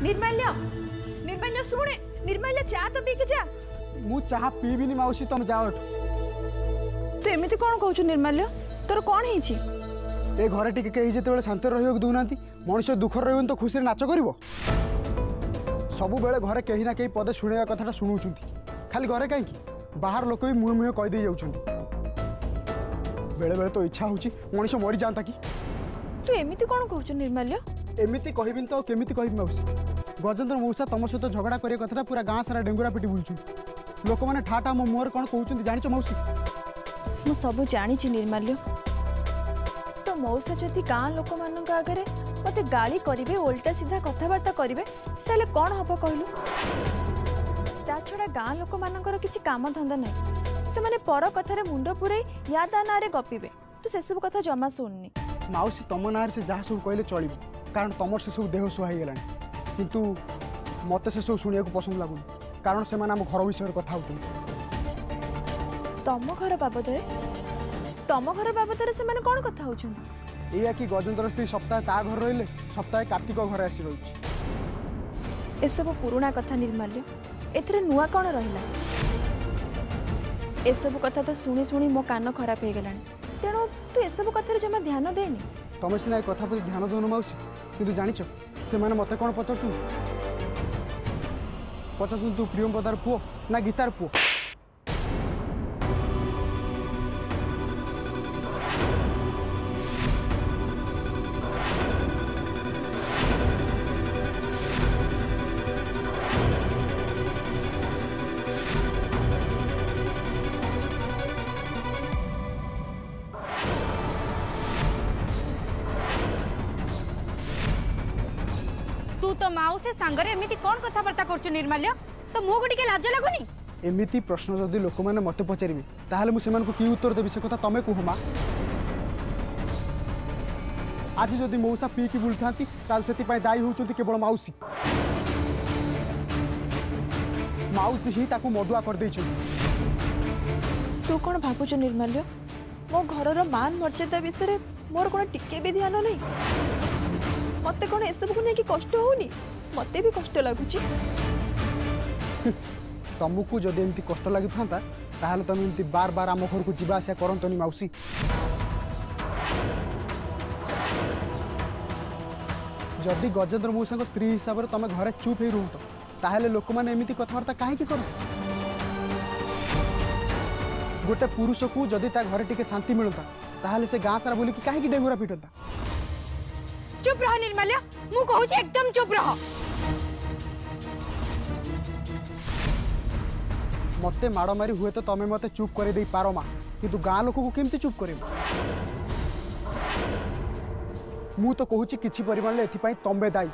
निर्माल्य निर्माल्य शुणे निर्माल्य चा तो पी के जा मु चाह पीबिनी माउसी तुम जाओ तू एमती कौन कहू निर्माल्य तोर कौन है ए घरे टिके कहीं जिते शांत रहा दूना मनुष्य दुखर रही तो खुशी नाच कर सब बेले घरे कहीं ना कहीं पदे शुणा कथा शुणुंट खाली घरे कहीं बाहर लोक भी मुहे मुहे कहीदे जाऊँ बेले बेले तो इच्छा होची मनुष्य मरी जाता कि तू एमती कौन कहू निर्माल्य एमती कहबी तो केमी कह माउसी गजेंद्र मौसा तुम सहित झगड़ा कर कथा पूरा गाँ सारा डेंगुरा पिटी बुलूँ लोक मैंने ठाटा मो मुहर कौन कहते जाच मौसी मु सब जानी निर्माल्य तो मौसा जदि गाँ लोक मान आगे मत गाड़ी करेंगे उल्टा सीधा कथबार्ता करेंगे ताले कौन हम कहलु ता छड़ा गाँ लोक मानकर किसी काम धंदा नहीं से माने पर कथार मुंड पुरे या ता ना गपिबे तू से सब कथा जमा सुननी माउसी तुम ना से जहाँ सब कहले चलो कारण तुम से सब देह सुहाईगला किंतु मत से सब शुणा पसंद लगुन कारण से आम घर विषय कथा हो तम घर बाबद से माने कौन कथा होछन एया कि गजेंद्र स्त्री सप्ताह ता घर रहिले सप्ताह कार्तिक घर आसी रही ए सब पुराना कथा निर्माल्य एथरे नुआ कौन रहिला ए सब कथा तो शुणी शुणी मो कान खराब हो गलानी तेणु तू ए सब कथा जमा ध्यान देनी तुम सीना ए कथा प्रति ध्यान दौन माउसी किंतु जानिच से माने मते कौन पचार तू प्रियंवदार पुओ ना गीतार पुओ तू तो माऊ से सांगरे एमिति कौन कथबार्ता करछु निर्माल्य तो मु गुटी के लाज लागुनी एमिति प्रश्न जदि लोक मैंने मत पचारे ताहले मु सेमान को की उत्तर देबी से कथा तमे कहू मा आज जदि मौसा पी की बुलथांती ताल सेति पय दाई होचुंती केवल माउसी माउसी ही ताकू मदुआ कर दै तू कौन भावुच निर्माल्य मो घर मान मर्यादा विषय मोर कौन टिके भी ध्यान नहीं मत कौन ए सब को नहीं कष्ट होनी मते भी कष्ट लगुच तुमको जदि एमती कष्ट लगी था ताहले तुम एमती बार बार आम घर को जीवा आसा करंतनी माउसी जदि गजेंद्र मौसा स्त्री हिसाब से तुम घरे चुप ही रुहत ताहले लोक मैंने एमती कथबार्ता कहीं कर गोटे पुरुष को जदि ता घरे टिके शांति मिलता ताहले से गाँ सारा बोलिकी कहीं डेंगुरा पिटता चुप रह निर्माल्य मु कहू एकदम चुप रह मते माड़ मारी हुए तो तमें मते चुप कर दे पार मा किंतु गाँ लोक को केमती चुप कर मु तो कहूँ किछि परिमाण एथिपाई तमे दायी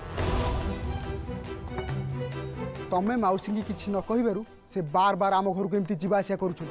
तमे माउसी की किछि न कहिबारु से बार बार आम घर को एमती जीवा आसिया करूछु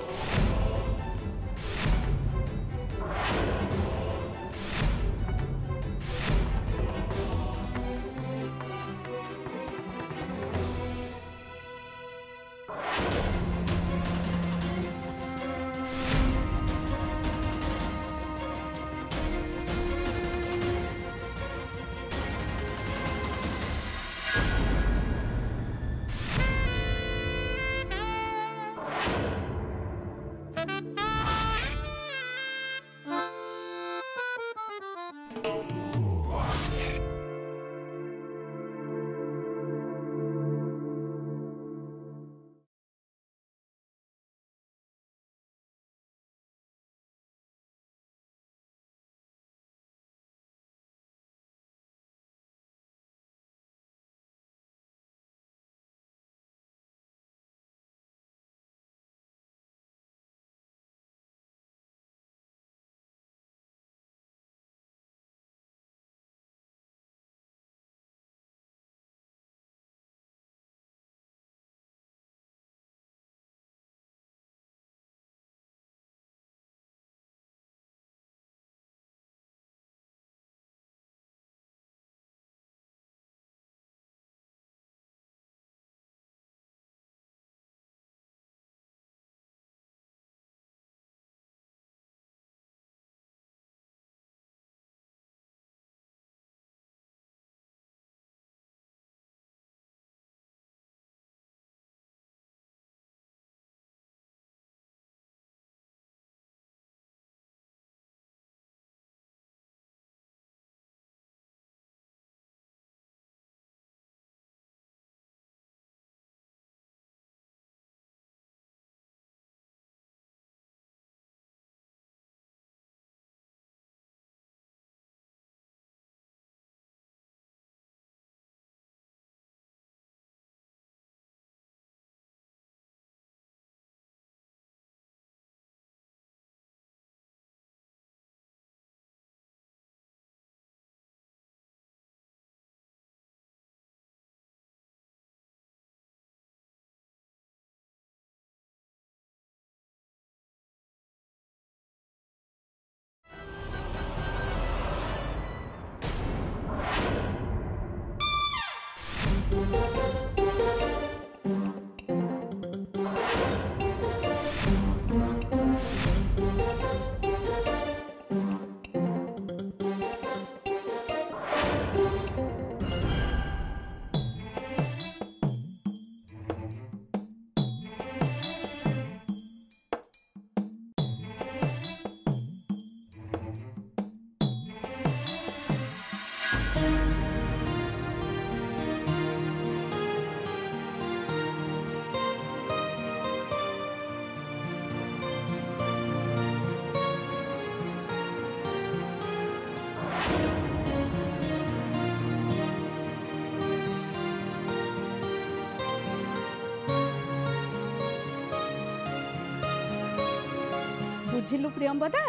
बुझिलु प्रियंवदा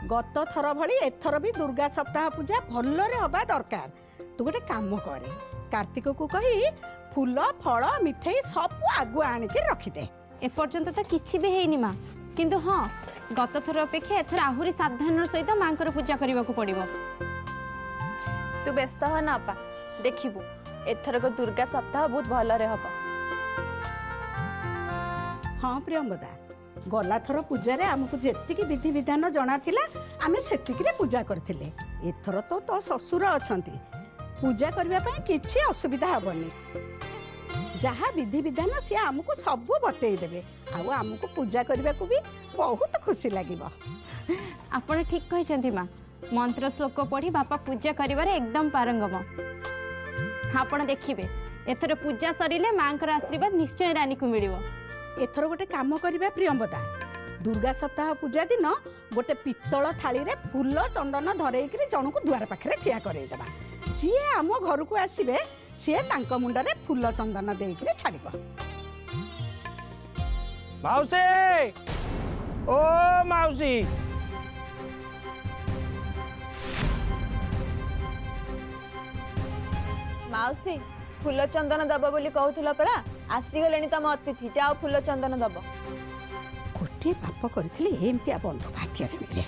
गत थर भली एथर भी दुर्गा सप्ताह पूजा भलरे हवा दरकार। तू गोटे काम कर कार्तिक को कही फूल फल मिठाई सब आगु आनिक रखिदे। एपर्यंत तो किछि भी हेइनी माँ, किंतु हाँ गत थर अपेक्षा एथर आहुरी सावधान सहित माँ पूजा करने को पड़िबो। तू व्यस्त हो ना अपा, देखिबू एथरक दुर्गा सप्ताह बहुत भलरे हबो। हाँ प्रियंवदा गला थर पूजा रे हमको जेतिकी विधि विधान जना थिला आमे सेतिकी रे पूजा करथिले। एथर तो ससुर अछंती पूजा करबा पई किछि असुविधा हबनी। जहाँ विधि विधान सी आमको सब बतई देबे आउ आमको पूजा करबा को भी बहुत खुशी लागिबो। आपण ठीक कहिसेंती माँ, मंत्र श्लोक पढ़ी बापा पूजा करिवारे एकदम पारंगम। आपण देखिबे एथर पूजा सरिले माँ कर आशीर्वाद निश्चय रानी को मिलिबो। एथर गोटे काम करिबा प्रियंवदा दुर्गा सप्ताह पूजा दिन गोटे पित्तल थाली रे फूल चंदन धरेइकरी जनकु द्वार पाखरे ठिया करई देबा। जिए आम घर को आसीबे सी तांको मुंड रे फूल चंदन देइकरी छाड़िबो। माउसी ओ माउसी माउसी फूल चंदन दब बोली कहूथिल परा, आसीगलेनी तम अतिथि, जाओ फूल चंदन दब। गोटे पाप करथिली एमतिया बंधु भाग्य रे मिले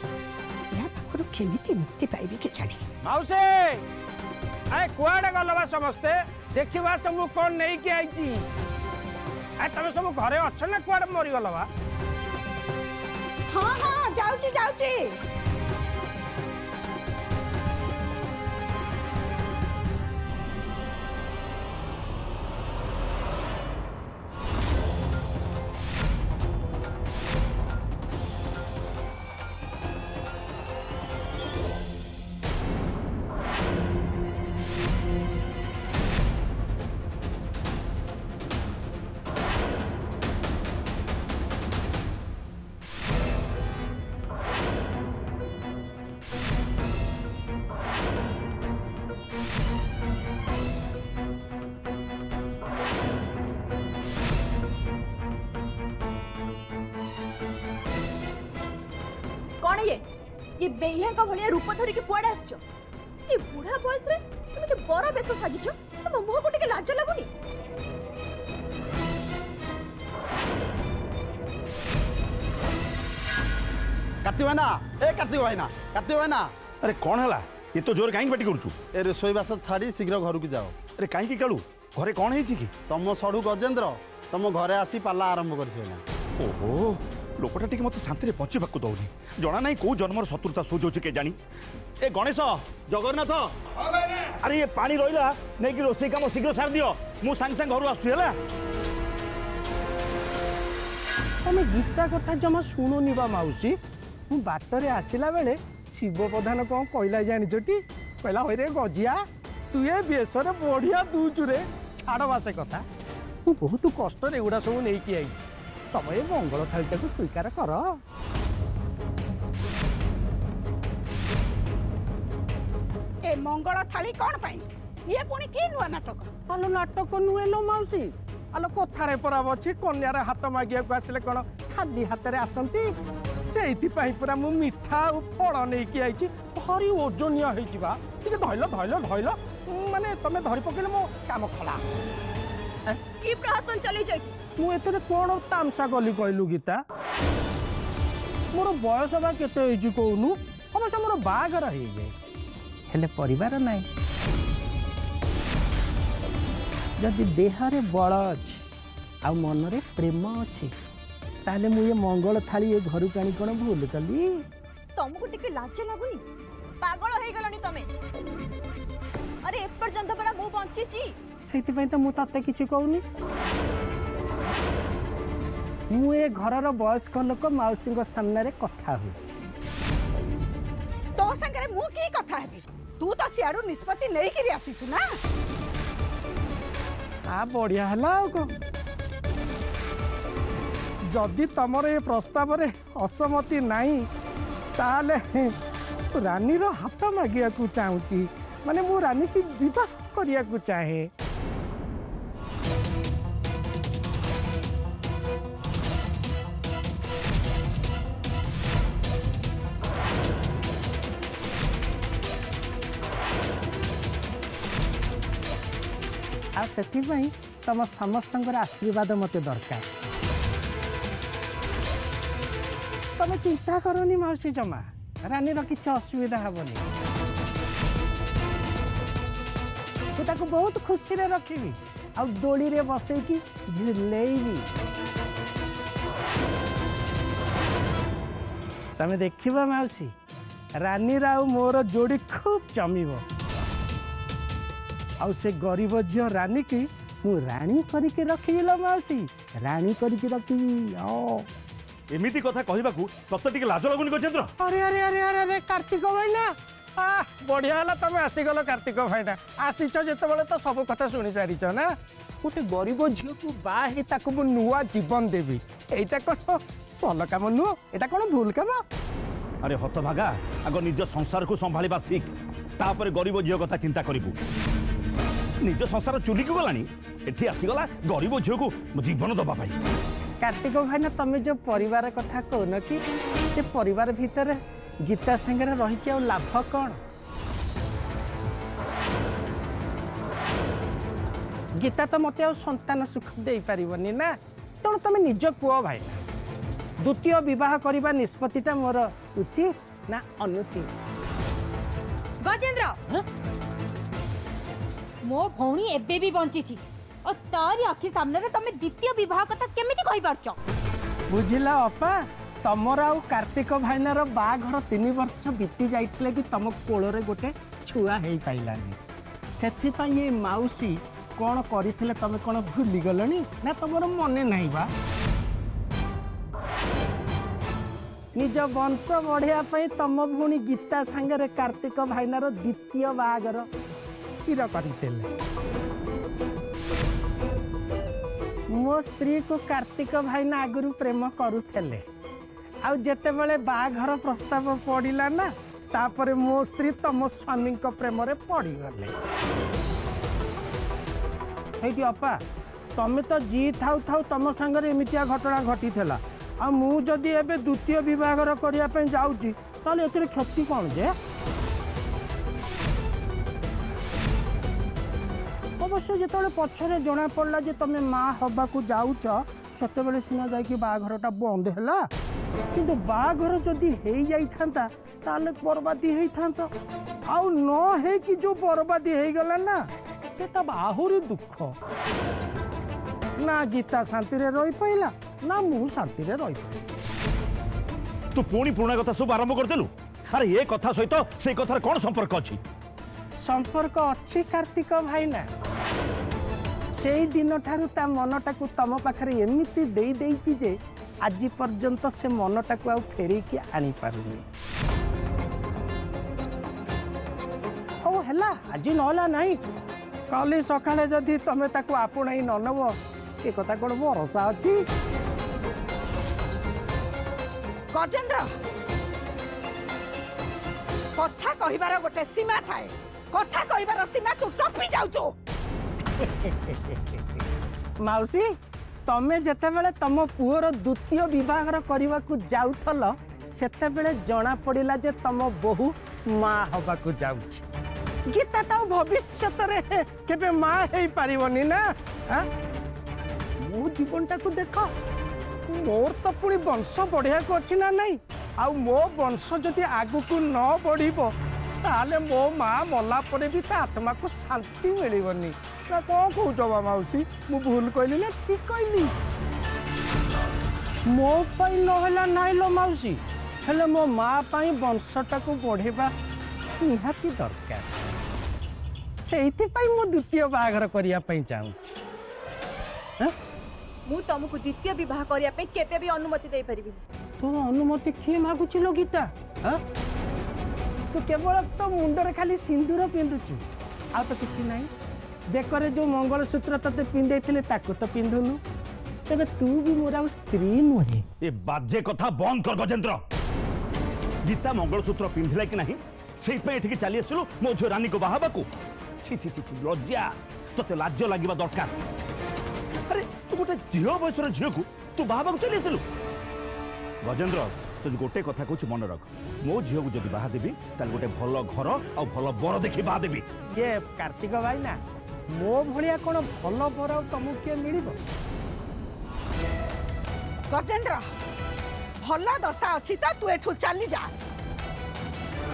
या पाखरु केमिति मुक्ति पाइबी के जाने। माउसी आए कुआडे गलबा समस्ते देखिबा सब कोन नहीं के आइची। आ तमे सब घरे अछ ना कुआडे मरि गलबा? हाँ हाँ जाउची जाउची। कौन ये बेहिया का भलिया रूप धरिक कुआडे आसछो? ये बुढ़ा बयस रे तुम तो बड़ बेस साजिछो, तुम मुह को टिके लाज लागुनी? कार्तिक भाईना अरे कौन है ये तो जोर कहीं पाटी करूँ? ए रोसोईबास छाड़ी शीघ्र घर को जाओ। अरे कहीं कालू घरे कौन है कि तुम सड़ू गजेन्द्र तुम घरे आसी पाला आरंभ कर। ओहो लोकटा टी मत शांति बचिबा दौनी जना ना कौ जन्मर शत्रुता सोच के जानी। ए गणेश जगन्नाथ अरे ये पानी रहा नहीं कि रोसई काम शीघ्र सार दियो, मु सांग सांग घर आसुला। तमे गीता कथा जमा शुणुनी बा माउसी। मु बाटरे आसिला बेले शिव प्रधान कौन कहला जानिछटी? कहला होय रे गजिया तू ए बेसरे बढ़िया दूचु रे। छाड़ बासे कथा, मु बहुत कष्ट रे एगुडा सब नहीं कि आई। तब ये मंगल थालीटा को स्वीकार कर। ए मंगल थाली कौन पाई? ये पुणी की नुआ नाटक? आलो नाटक नुहे लो माउसी, आलो कथारे पराब अछि कन्यार हाथ मागिया को आसिले कोन खाली हाथ रे आसंती। सेइति पाई पूरा मु मिठा और फल नहीं कि आइछि, भारी ओजनिया होई जिबा। ठीक धइलो धइलो धइलो माने तमे धरि पकेले मो काम खला। की प्रहसन चली जाई? मु एतरे कोन तामसा गली कहलु गीता? मोर बयस बा केते होइछि कहनु? अवश्य मोर बागर होई जाय, हेले परिवार नाही। जदि देहरे बल अछि आ मनरे प्रेम अछि ताले मु ये मंगल थाली ये घर काणी कोन भूल कली? तुमको टिके लाज लागुनी? पागल होई गलनी तमे। अरे ए पर्यंत परा मु बंची छी, सेति पई त मु तते किछि कहउनी। मु ए घरर वयस्क लोक माउसी सामने रे कथा होछि। तो संगे मु की कथा हेबी? तू तो सियाडू निष्पत्ति नहीं करी आसीछु ना। आ बढ़िया हला को जदि तमर ये प्रस्ताव रे असमति नाही ताले रानी रो हाथ मागिया को चाहूची, माने मु रानी की विवाह करिया को चाहे। ସେଥିପାଇଁ ତମ ସମସ୍ତଙ୍କର ଆଶୀର୍ବାଦ ମୋତେ ଦରକାର। ତମେ ଚିନ୍ତା କରନି ମାଉସୀ, ଜମା ରାନୀର କିଛି ଅସୁବିଧା ହେବନି। ମୁଁ ତାକୁ ବହୁତ ଖୁସିରେ ରଖିବି ଆଉ ଦୋଳିରେ ବସେଇକି ଝୁଲେଇବି। ତମେ ଦେଖିବ ମାଉସୀ, ରାନୀର ଆଉ ମୋର ଯୋଡ଼ି ଖୁବ୍ ଜମିବ। ଆଉ ସେ ଗରିବ ଝିଅ ରାନୀକି ମୁଁ ରାଣୀ କରିକି ରଖିବି ଲୋ ମାଉସୀ, ରାଣୀ କରିକି ରଖିବି। ଏମିତି କଥା କହିବାକୁ ତତେ ଟିକେ ଲାଜ ଲାଗୁନି ଗଜେନ୍ଦ୍ର? ଆରେ ଆରେ ଆରେ ଆରେ ଆରେ କାର୍ତ୍ତିକ ଭାଇନା, ବଢିଆ ହେଲା ତମେ ଆସିଗଲ। କାର୍ତ୍ତିକ ଭାଇନା ଆସିଛ ଯେତେବେଳେ ତ ସବୁ କଥା ଶୁଣି ସାରିଛ ନା। ଗୋଟେ ଗରିବ ଝିଅକୁ ବାହା ହେଇ ତାକୁ ମୁଁ ନୂଆ ଜୀବନ ଦେବି, ଏଇଟା କ'ଣ ଭଲ କାମ ନୁହଁ? ଏଇଟା କ'ଣ ଭୁଲ କାମ? ଆରେ ହତଭାଗା, ଆଗ ନିଜ ସଂସାରକୁ ସମ୍ଭାଳିବା ଶିଖ, ତାପରେ ଗରିବ ଝିଅ କଥା ଚିନ୍ତା କରିବୁ। ନିଜ ସଂସାର ଚୁଲିକୁ ଗଲାଣି, ଏଠି ଆସିଗଲା ଗରିବ ଝିଅକୁ ଜୀବନ ଦେବା ପାଇଁ। କାର୍ତ୍ତିକ ଭାଇନା, ତମେ ଯୋଉ ପରିବାର କଥା କହୁନ କି, ସେ ପରିବାର ଭିତରେ ଗୀତା ସାଙ୍ଗରେ ରହିକି ଆଉ ଲାଭ କ'ଣ? ଗୀତା ତ ମୋତେ ଆଉ ସନ୍ତାନ ସୁଖ ଦେଇପାରିବନି ନା, ତେଣୁ ତମେ ନିଜ କୁହ ଭାଇନା, ଦ୍ୱିତୀୟ ବିବାହ କରିବା ନିଷ୍ପତ୍ତିଟା ମୋର ଉଚିତ ନା ଅନୁଚିତ? ଗଜେନ୍ଦ୍ର, ମୋ ଭଉଣୀ ଏବେ ବି ବଞ୍ଚିଛି, तारी अखि सामने रे तमे द्वितीय विवाह कथा केमिति कहि पारछ? बुझिला अपा, तमर आउ कार्तिक भाइनार बाघर 3 वर्ष बीती जाइतले कि तम कोଳରେ गोटे छुआ हेई पाइलानी। सेथि पई ये माउसी कोन करिथिले तमे कोन भूली गलनी ना तमर मने नाही बा? निज वंश बढ़िया पई तम भूणी गीता संगे कार्तिक भाइनार द्वितीय बाघर स्थिर करिथिले। मो स्त्री को कार्तिक भाइना आगुरु प्रेम करुथेले, आउ जेतेबेले बाघर प्रस्ताव पड़िला ना, तापरे मो स्त्री तम स्वामी प्रेम रे पड़ी गले। हेटी अपा, तमे तो जी थाउ थाउ तम संगे एमितिया घटना घटी थेला, आ मु जदी एबे द्वितीय विवाहर करिया पे जाउची ताले एतरे क्षति कोन जे? अवश्य जिते पछरे जना पड़ा जे तमे माँ हवा को जाऊच सेते सीना जाकि बाघरटा बंद है, किंतु बाघर जदि हो जाता ताले बर्बादी होता, आउ न है कि जो बर्बादी हो गला ना सेटा आहुरी दुख ना। गीता शांति रे रही पाइला ना मु शांति रे रही पाइला। तू पुणी पुराणा कथा सब आरंभ करदेलु। अरे ये कथा सहित से कथार कौन संपर्क अछि? संपर्क अच्छी कार्तिक भाइना, से दिन ठारू ता मनटा को तम पाखरे एमिति देई देइची जे आज पर्यंत से मनटा को आ फेरी के आनी पारुनी। ओ हला आज नला नाही, काली सकाळे जदी तमे ताको आपणाई न नबो ए कथा कोन भरोसा अछि? गजेंद्र, कथा कहिबार गोटे सीमा थाए, कथा कहिबार सीमा तू टपी जाउचो। माउसी, तमे जेतेबेले तम पुअर द्वितीय विवाह करने को जाउथल सेतेबेले जना पड़िला जे तम बहु माँ हवा को जाउछि। गीता तो भविष्यत रे केबे माँ हे पारिबनी ना। मो जीवनटा को देख, मोर तो पुणी वंश बढ़िया को अछि ना नहीं, आ मो वंश जदि आगु को न बढ़िबो ताले मो माँ मला परे भी ता आत्मा को शांति मिलबनी ना। कौन कौच बा माउसी, मु भूल कहली ना ठीक कहली? मो पाई नहला नाई लो माउसी, हेले मो माँ पाई वंशटा को बढ़ेबा निहाती दरकार। सेइति पाई मो द्वितीय बाहागर करिया पाई चाहूछि। मु तुमको द्वितीय विवाह करिया पे केते भी अनुमति दे परिबी। तो अनुमति किए मागुछि लो गीता? तू केवल तो मुंडरे खाली सिंदूर पिंधुचु, आ तो किछि नहीं। बेकरे जो मंगलसूत्र तते पिंधेथिले ताको तो पिंधुनु, तेबे तू भी मोरा स्त्री नुहे। ए बाजे कथा बंद कर गजेंद्र। गीता मंगलसूत्र पिंधिला कि नहीं सेई पे एठिक चली आसलु मो झियो रानी को बाहाबाकू? छी छी छी लज्जा, तते लाज लागिबा दरकार। अरे तू गोटे झियो बयसर झियो को तू बाहाबाकू चली आसलु? गजेंद्र, तो गोटे कथा कहूँ मन रख, मो झील को जब बाहा देवी गोटे भल घर आ भल बर देखी बाहा देवी। ये कार्तिक भाई ना मो भलिया कौन भल बर तुमको किए मिल गजेंद्र भल दशा अच्छी तो तू एठू चली जा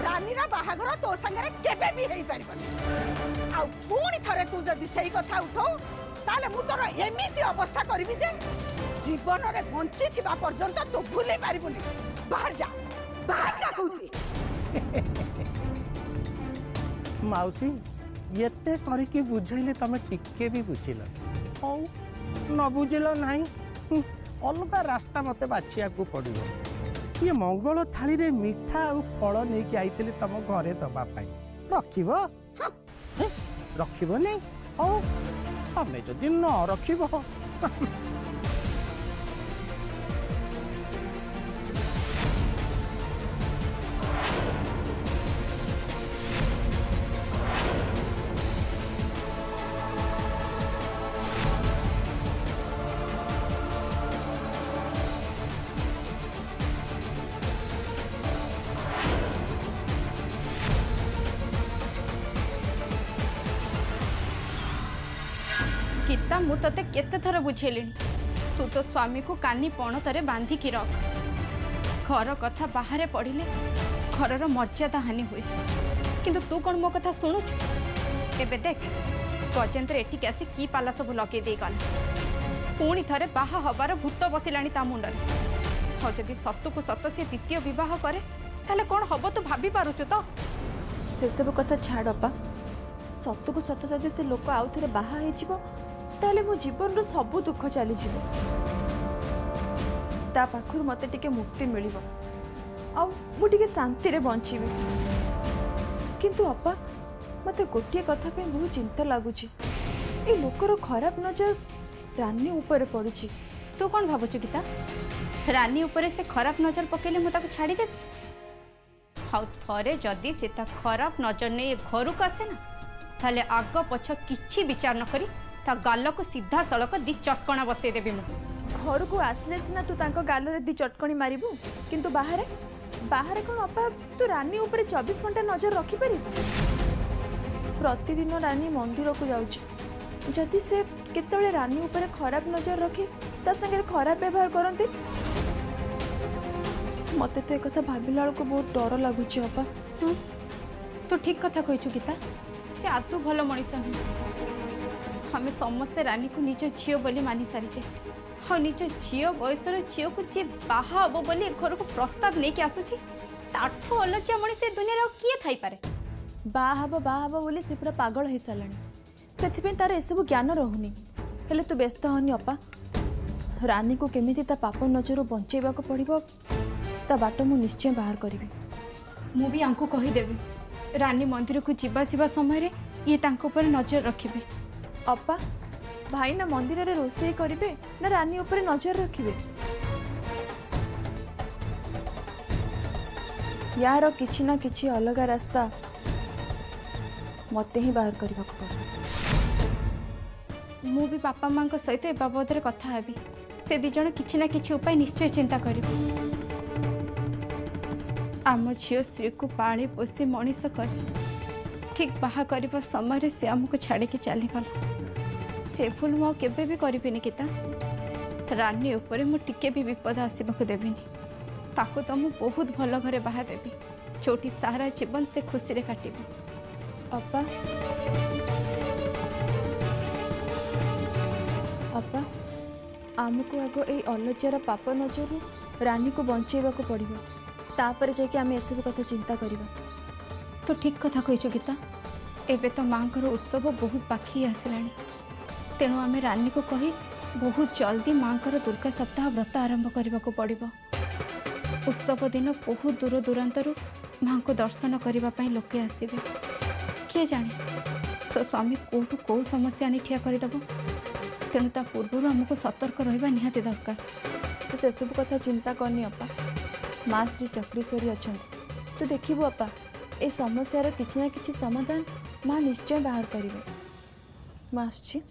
रानी बाहागर तो संगे केबे भी हेई परिबन आ पुणी थरे तू जदी सही कथा उठो ताले मु तोर एमिति अवस्था करबी जे जीवन रे बंची थिबा पर्यंत तू भूली पारिबुनी बाहर जा कहूची माउसी एते करके बुझेले तमे टिके भी बुझिल हौ न बुझिल नहीं अलग रास्ता मते बाछिया को पड़ियो ये मंगल थाली रे मिठा और फल नहीं कि आइतले तम घरे दबा पाई रखिबो रखिबो नहीं ओ तमे जदि न रखिबो गीता मु तते केते थर बुझेली तू तो स्वामी को कानी पणतरे बांधिकी रख घर कथा बाहर पड़िले घरर मर्यादा हानि हुए किंतु तू कौन मो कथा शुणुचु एबे देख गजेंद्र एटिक आसी की पाला सब लगे दे गला पुणी थरे बाहा हबार भूत बसिलानी ता मुंडरे और जदि सत्तु को सत्त से द्वितीय विवाह करे ताले कौन हबो तू भाभी पारुचु तो से सब कथा छाड़ अपा सत्तु को सत्त जदि से लोक आउ थे बाहा हो ताले मो जीवन रो सब दुख चली जीवो ता पाखुर मते टिके मुक्ति मिलिबो आ मु टिके शांति रे बंचीबी किंतु अपा मते गोटिए कथा पे बहुत चिंता लागुची ए लोकर खराब नजर रानी ऊपर पड़ुची तू कौन भावुचु गीता रानी ऊपर से खराब नजर पकेले मु ताको छाड़ी दे हाउ थरे जदी से ता खराब नजर ने घर को आसे ना थाले आग पछ किछि विचार न करी ता गाल को सीधा सड़क दी चटकणा बसई देबी मु घर को आसले सिना तू तांको गाल रे दी चटकणी मारिबू किंतु बाहर बाहर कोन अपा तू रानी ऊपर 24 घंटा नजर रखी पारी प्रतिदिन रानी मंदिर को जाउची जदि से केतळे रानी ऊपर खराब नजर रखी ता संगे खराब व्यवहार करंती मते तो एक कथा भाबिला को बहुत डर लागुची अपा तू ठीक कथा कहचु गीता से आतु भल मनीष हमें समस्ते रानी को निज झील बोली मानि सारीचे हाँ निज झील बयसर झील को जी बाहा हम बोली घर को प्रस्ताव नहीं कि आसुची ताठू अलज्जा मनीष दुनिया किए थाई पारे बाहा बोली से पूरा पागल हो साराणी से तार एसबू ज्ञान रहुनी हेले तू व्यस्त हनी अपा रानी को केमिति ता पाप नजर बंचेबा को पड़िबो ता बाट मु निश्चय बाहर करिवि मु भी आंको कहीदेवी रानी मंदिर को जीवा सिवा समय ये तांको पर नजर रखिबे अपा भाई ना मंदिर रे रोषेई करिवे ना रानी ऊपर नजर रखिवे यार किछि ना किछि अलग रास्ता मते ही बाहर करबा को पड़े मु भी बापा मां सहित ए बाबद रे कथा हेबी से दी जण किछि ना किछि उपाय निश्चय चिंता करिवे आम झील स्त्री को पाली पोषी मनीष कर ठीक बाहा करबा समय से आमको छाड़ी के चली गला से भूल मु केबे भी करिबिनी गीता रानी ऊपर मु टिके भी विपद आसबाक देबिनी ताको तो मु बहुत भल घरे बाहा देबी छोटी सारा जीवन से खुशी रे काटिबी अपा अपा आमको आगो ए अलज्जार पाप नजर रानी को बंचेबा को पड़िबो तापर जाके आमे एसबु कथा चिंता करिबा तो ठीक कथा कहिछु गीता एबे तो मांकर उत्सव बहुत पाखी आसलानी तेणु आमे रानी को कही बहुत जल्दी मांकर दुर्गा सप्ताह व्रत आरंभ करने को पड़िबो उत्सव दिन बहुत दूर दूरांतरू मां को दर्शन करने लोके आसबे किए जाने तो स्वामी कोठू कौ समस्या आनी ठिया करदेव तेणु ता पूर्व आमको सतर्क रहा निहाती दरकार तो से सब कथा चिंता करनी अपा माँ श्री चक्रेश्वरी अच्छा तू देखिबू अपा ए समस्यार किछि ना किछि समाधान माँ निश्चय बाहर करिवे माँ आछी।